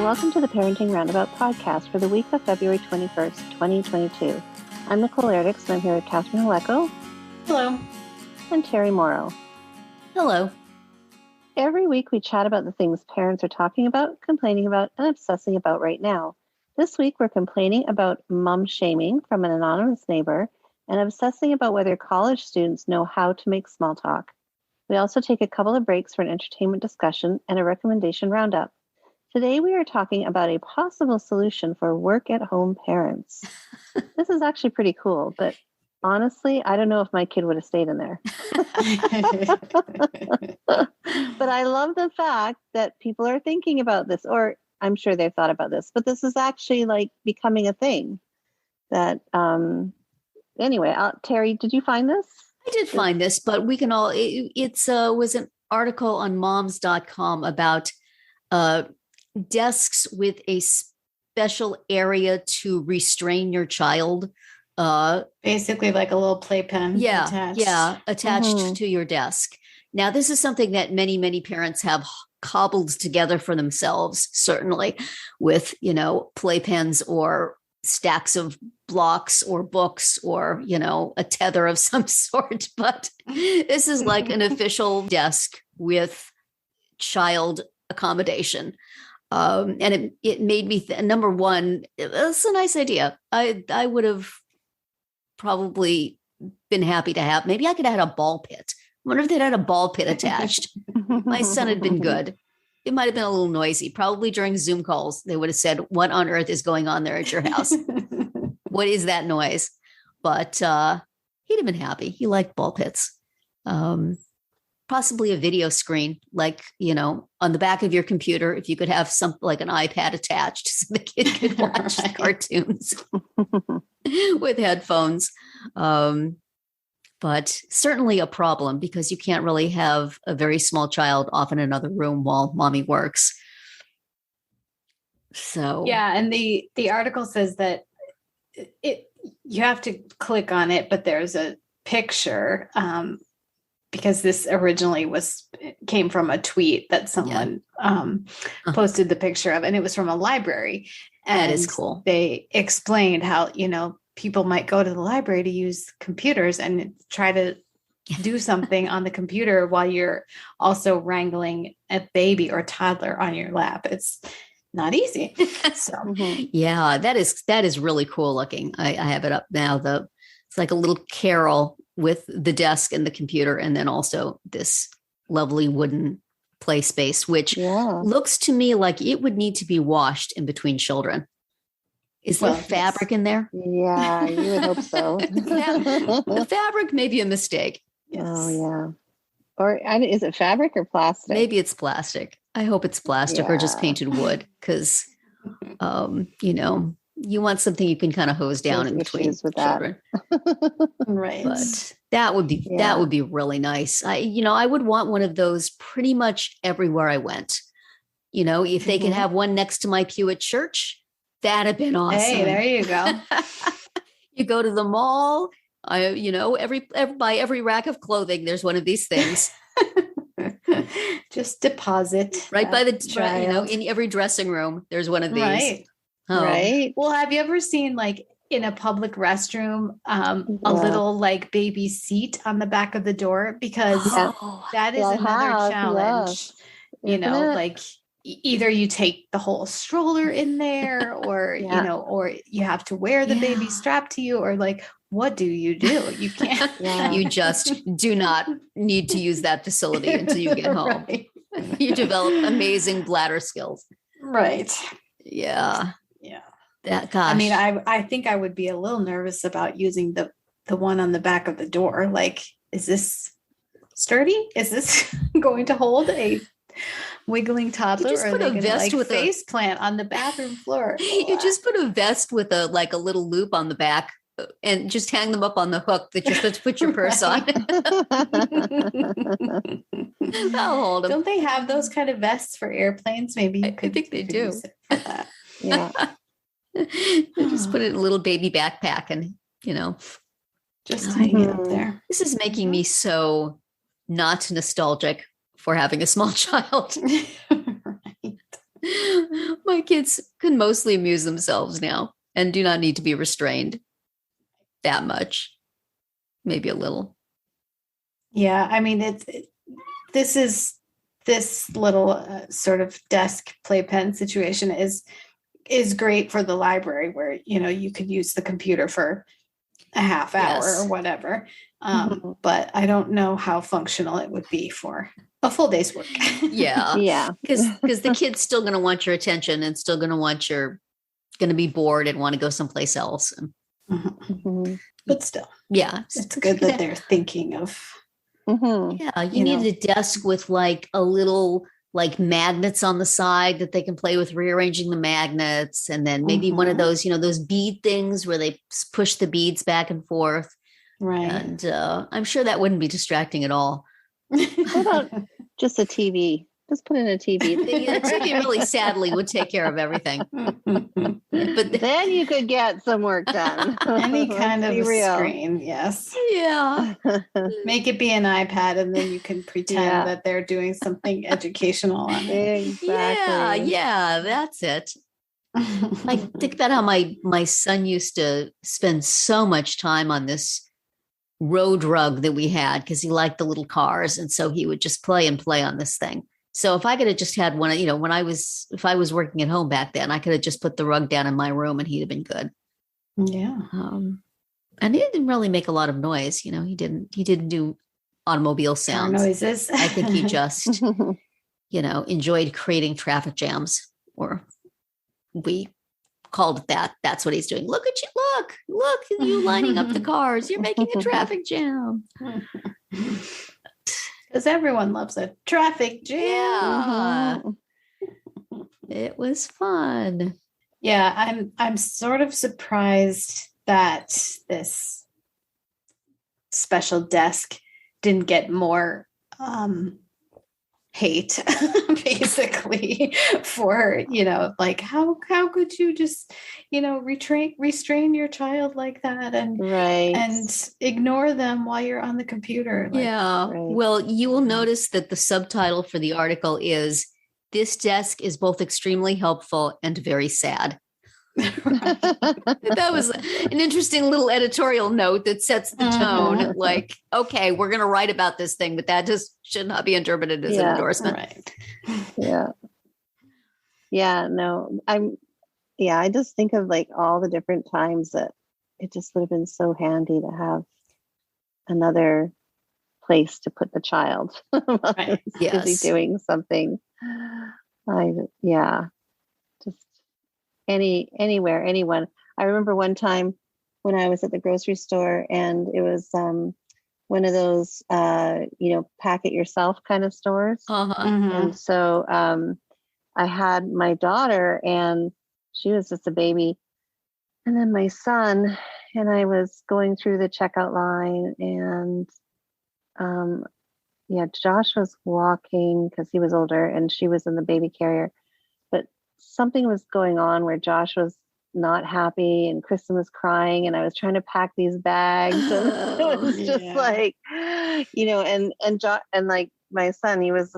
welcome to the Parenting Roundabout podcast for the week of February 21st, 2022. I'm Nicole Erdix, and I'm here with Catherine Halecko. Hello. And Terry Morrow. Hello. Every week we chat about the things parents are talking about, complaining about, and obsessing about right now. This week we're complaining about mom shaming from an anonymous neighbor and obsessing about whether college students know how to make small talk. We also take a couple of breaks for an entertainment discussion and a recommendation roundup. Today, we are talking about a possible solution for work-at-home parents. This is actually pretty cool, but honestly, I don't know if my kid would have stayed in there. But I love the fact that people are thinking about this, or I'm sure they've thought about this, but this is actually like becoming a thing. That anyway, Terry, did you find this? I did find this, but we can all, it was an article on moms.com about desks with a special area to restrain your child. Basically like a little playpen. Attached to your desk. Now, this is something that many parents have cobbled together for themselves, certainly with, playpens or stacks of blocks or books or, a tether of some sort. But this is like an official desk with child accommodation. And it made me, number one, it's a nice idea. I would have probably been happy to have, maybe I could have had a ball pit. I wonder if they'd had a ball pit attached. My son had been good. It might've been a little noisy. Probably during Zoom calls, they would have said, what on earth is going on there at your house? What is that noise? But he'd have been happy. He liked ball pits. Possibly a video screen, like, on the back of your computer, if you could have something like an iPad attached so the kid could watch cartoons with headphones. But certainly a problem because you can't really have a very small child off in another room while mommy works. So yeah, and the article says that you have to click on it, but there's a picture because this originally came from a tweet that someone posted the picture of, and it was from a library. And that is cool. They explained how, people might go to the library to use computers and try to do something on the computer while you're also wrangling a baby or toddler on your lap. It's not easy. So yeah, that is really cool looking. I have it up now. It's like a little carol with the desk and the computer, and then also this lovely wooden play space, which looks to me like it would need to be washed in between children. Is there fabric in there? Yeah, you would hope so. The fabric may be a mistake. Yes. Oh, yeah. Or is it fabric or plastic? Maybe it's plastic. I hope it's plastic or just painted wood because, you want something you can kind of hose down in between children. Right. But that would be really nice. I would want one of those pretty much everywhere I went. If they could have one next to my pew at church, that'd have been awesome. Hey, there you go. You go to the mall, by every rack of clothing, there's one of these things. Just deposit right by in every dressing room, there's one of these. Right. Oh. Right. Well, have you ever seen like in a public restroom, a little like baby seat on the back of the door? Because that is another challenge, like either you take the whole stroller in there or, or you have to wear the baby strapped to you or like, what do? You can't. You just do not need to use that facility until you get home. Right. You develop amazing bladder skills. Right. Yeah. Yeah. Gosh. I mean, I think I would be a little nervous about using the one on the back of the door. Like, is this sturdy? Is this going to hold a wiggling toddler? You just put a vest with face plant on the bathroom floor. You just put a vest with a little loop on the back and just hang them up on the hook that you're supposed to put your purse on. That'll hold them. Don't they have those kind of vests for airplanes? Maybe you could. I think they do. Use it for that. Yeah. Just put it in a little baby backpack and, just hang it up there. This is making me so not nostalgic for having a small child. Right. My kids can mostly amuse themselves now and do not need to be restrained that much. Maybe a little. Yeah, I mean, this little sort of desk playpen situation is great for the library where, you could use the computer for a half hour or whatever. But I don't know how functional it would be for a full day's work. Yeah. Because the kid's still going to want your attention and still going to be bored and want to go someplace else. But still, it's good that they're thinking of. Yeah, you need a desk with like a little like magnets on the side that they can play with rearranging the magnets, and then maybe one of those, those bead things where they push the beads back and forth. Right. And I'm sure that wouldn't be distracting at all. What about just a TV? Just put in a TV. The TV really sadly would take care of everything. But then you could get some work done. Any kind of screen, yes. Yeah. Make it be an iPad and then you can pretend that they're doing something educational on it. Exactly. Yeah, that's it. I think about how my son used to spend so much time on this road rug that we had because he liked the little cars. And so he would just play on this thing. So if I could have just had one, if I was working at home back then, I could have just put the rug down in my room and he'd have been good. Yeah. And he didn't really make a lot of noise. He didn't do automobile sounds. Noises. I think he just, enjoyed creating traffic jams, or we called it that. That's what he's doing. Look at you. Look at you lining up the cars. You're making a traffic jam. Because everyone loves a traffic jam. Yeah. It was fun. Yeah, I'm sort of surprised that this special desk didn't get more hate, basically, for, like how could you just, restrain your child like that and ignore them while you're on the computer. Well, you will notice that the subtitle for the article is "This desk is both extremely helpful and very sad." That was an interesting little editorial note that sets the tone. Like, okay, we're going to write about this thing, but that just should not be interpreted as an endorsement. Right. Yeah. No, I just think of like all the different times that it just would have been so handy to have another place to put the child. Busy doing something. Just anywhere, anyone. I remember one time when I was at the grocery store and it was one of those pack it yourself kind of stores. And so I had my daughter and she was just a baby, and then my son, and I was going through the checkout line, and Josh was walking because he was older and she was in the baby carrier, but something was going on where Josh was not happy and Kristen was crying, and I was trying to pack these bags, and it was just like, and like my son, he was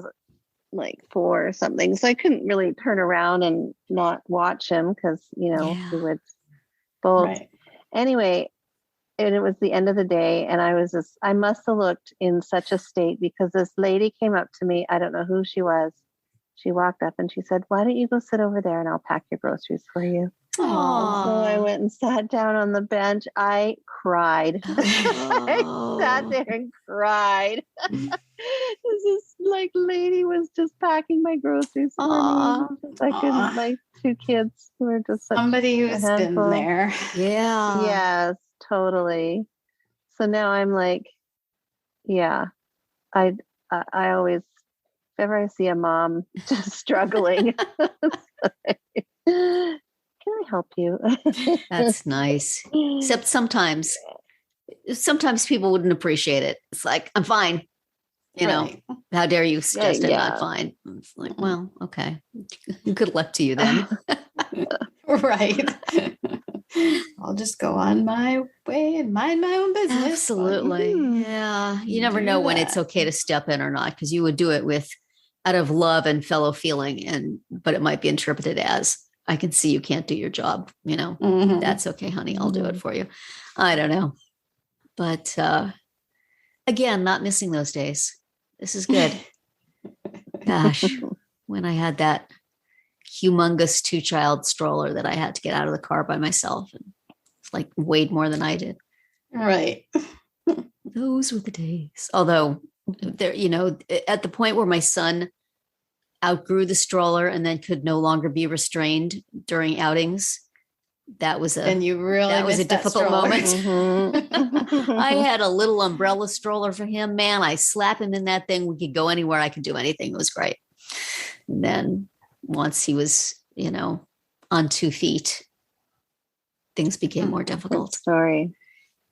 like 4 or something, so I couldn't really turn around and not watch him because he would bolt. Anyway, and it was the end of the day, and I must have looked in such a state because this lady came up to me. I don't know who she was. She walked up and she said, "Why don't you go sit over there and I'll pack your groceries for you?" Aww. So I went and sat down on the bench. I cried. I sat there and cried. This like lady was just packing my groceries for me. I couldn't, my 2 kids who were just somebody who's been there. Yeah. Yes, totally. So now I'm like, I always, if ever I see a mom just struggling, can I help you? That's nice. Except sometimes people wouldn't appreciate it. It's like, I'm fine. How dare you suggest I'm not fine? It's like, well, okay. Good luck to you then. Right. I'll just go on my way and mind my own business. Absolutely. Yeah. You never know when it's okay to step in or not, because you would do it out of love and fellow feeling, but it might be interpreted as I can see you can't do your job, that's okay, honey. I'll do it for you. I don't know. But again, not missing those days. This is good. Gosh, when I had that humongous 2-child stroller that I had to get out of the car by myself, and it's like weighed more than I did. Right. Those were the days. Although there, at the point where my son outgrew the stroller and then could no longer be restrained during outings, that was a difficult moment. Mm-hmm. I had a little umbrella stroller for him. Man, I slap him in that thing. We could go anywhere. I could do anything. It was great. And then once he was, on 2 feet, things became more difficult. Sorry.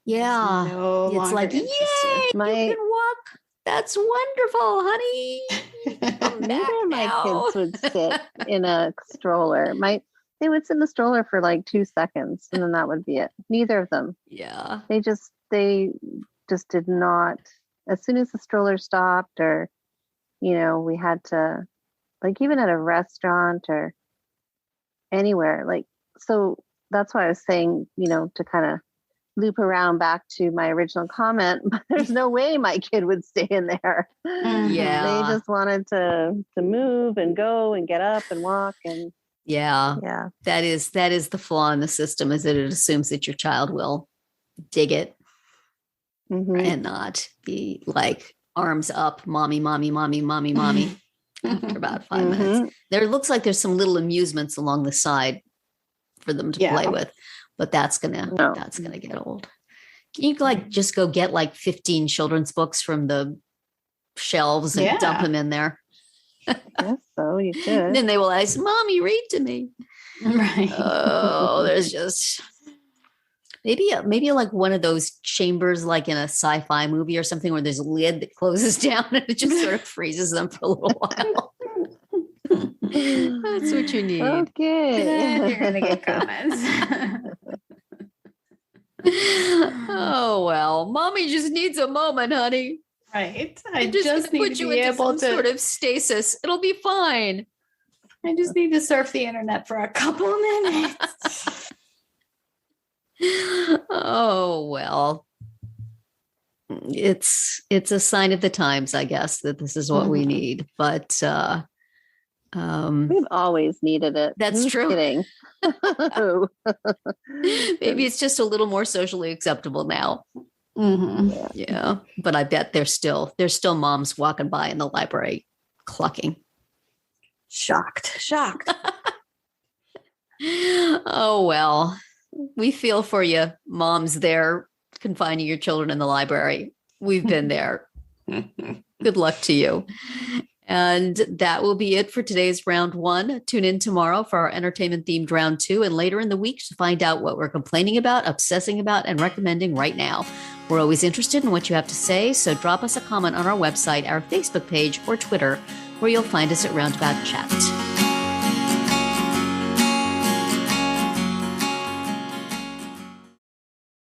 Yeah. It's like, yay, you can walk. That's wonderful, honey. Neither of my kids would sit in a stroller. They would sit in the stroller for like 2 seconds, and then that would be it. Neither of them. Yeah. They just did not. As soon as the stroller stopped, or we had to, like, even at a restaurant or anywhere, like, so that's why I was saying, to kind of loop around back to my original comment, but there's no way my kid would stay in there. Yeah. They just wanted to move and go and get up and walk. And yeah. That is the flaw in the system, is that it assumes that your child will dig it and not be like arms up, mommy, mommy, mommy, mommy, mommy. After about 5 minutes, there looks like there's some little amusements along the side for them to play with, but that's gonna get old. Can you just go get 15 children's books from the shelves and dump them in there? Yes, so you could. And then they will ask, "Mommy, read to me." Right. Oh, there's just maybe like one of those chambers, like in a sci-fi movie or something, where there's a lid that closes down and it just sort of freezes them for a little while. That's what you need. Okay. You're gonna get comments. Oh well, mommy just needs a moment, honey. Right. I just need put to you be into able some to sort of stasis. It'll be fine. I just need to surf the internet for a couple minutes. Oh well. It's a sign of the times, I guess, that this is what we need. But we've always needed it. That's true. Kidding. Maybe it's just a little more socially acceptable now. Yeah. But I bet there's still moms walking by in the library clucking. Shocked. Oh well, we feel for you, moms there confining your children in the library. We've been there. Good luck to you. And that will be it for today's round 1. Tune in tomorrow for our entertainment themed round 2, and later in the week to find out what we're complaining about, obsessing about, and recommending right now. We're always interested in what you have to say, so drop us a comment on our website, our Facebook page, or Twitter, where you'll find us at Roundabout Chat.